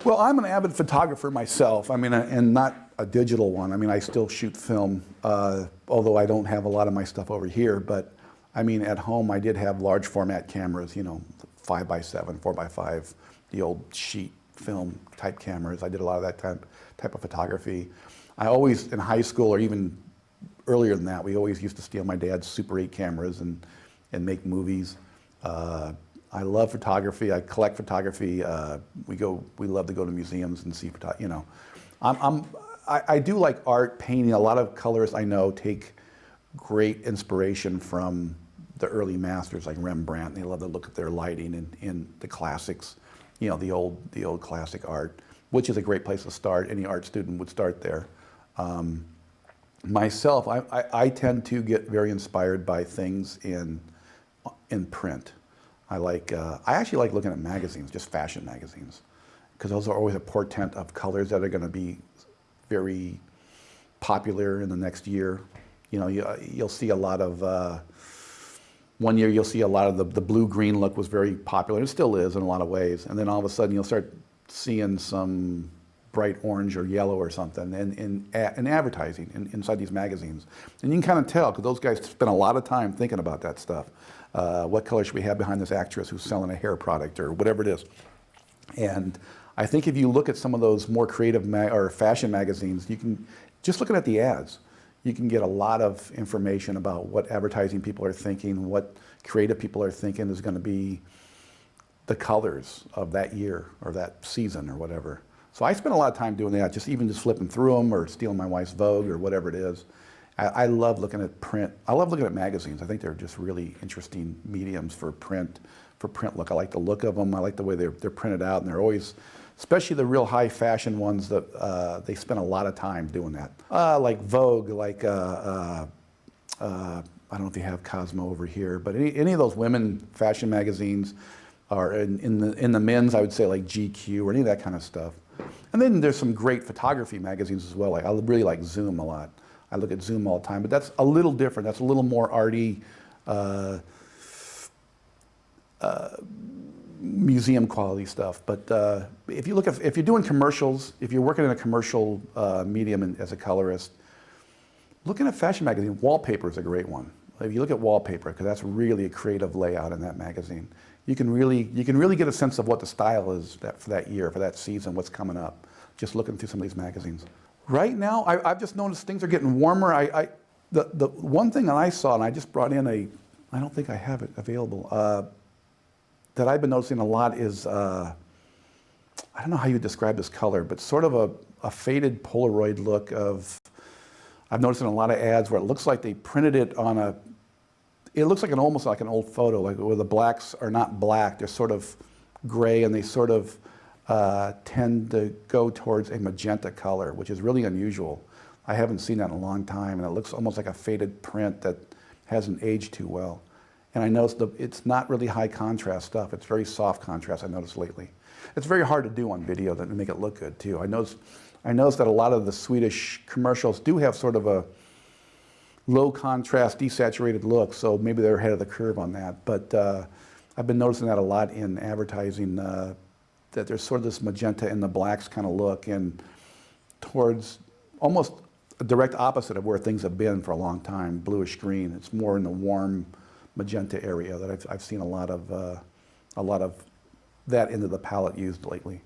Well, I'm an avid photographer myself. I mean, and not a digital one. I mean, I still shoot film, although I don't have a lot of my stuff over here. But I mean, at home, I did have large format cameras, you know, 5x7, 4x5, the old sheet film type cameras. I did a lot of that type of photography. I always, in high school or even earlier than that, we always used to steal my dad's Super 8 cameras and make movies. I love photography. I collect photography. We love to go to museums and see you know. I do like art, painting. A lot of colorists I know take great inspiration from the early masters like Rembrandt. They love to look at their lighting in the classics, you know, the old classic art, which is a great place to start. Any art student would start there. Myself, I tend to get very inspired by things in print. I actually like looking at magazines, just fashion magazines, because those are always a portent of colors that are going to be very popular in the next year. You know, you'll see a lot of, one year you'll see a lot of the blue-green look was very popular. It still is in a lot of ways. And then all of a sudden you'll start seeing some bright orange or yellow or something in advertising inside these magazines. And you can kind of tell, because those guys spend a lot of time thinking about that stuff. What color should we have behind this actress who's selling a hair product or whatever it is. And I think if you look at some of those more creative or fashion magazines, you can, just looking at the ads, you can get a lot of information about what advertising people are thinking, what creative people are thinking is going to be the colors of that year or that season or whatever. So I spend a lot of time doing that, just flipping through them or stealing my wife's Vogue or whatever it is. I love looking at print. I love looking at magazines. I think they're just really interesting mediums for print look. I like the look of them. I like the way they're printed out, and they're always, especially the real high fashion ones, that they spend a lot of time doing that. Like Vogue, like I don't know if you have Cosmo over here, but any of those women fashion magazines, or in the men's, I would say like GQ or any of that kind of stuff. And then there's some great photography magazines as well. Like, I really like Zoom a lot. I look at Zoom all the time, but that's a little different. That's a little more arty, museum quality stuff. But if you're doing commercials, if you're working in a commercial medium as a colorist, looking at fashion magazine, Wallpaper is a great one. If you look at Wallpaper, because that's really a creative layout in that magazine, you can really get a sense of what the style is for that year, for that season, what's coming up, just looking through some of these magazines. Right now, I've just noticed things are getting warmer. The one thing that I saw, and I just brought in I don't think I have it available, that I've been noticing a lot is, I don't know how you would describe this color, but sort of a faded Polaroid look of, I've noticed in a lot of ads where it looks like they printed it on it looks like almost like an old photo, like where the blacks are not black, they're sort of gray, and they sort of tend to go towards a magenta color, which is really unusual. I haven't seen that in a long time, and it looks almost like a faded print that hasn't aged too well. And I noticed it's not really high contrast stuff. It's very soft contrast, I noticed lately. It's very hard to do on video to make it look good too. I noticed that a lot of the Swedish commercials do have sort of a low contrast, desaturated look, so maybe they're ahead of the curve on that. But I've been noticing that a lot in advertising, that there's sort of this magenta and the blacks kind of look, and towards almost a direct opposite of where things have been for a long time, bluish green. It's more in the warm magenta area that I've seen a lot of that into the palette used lately.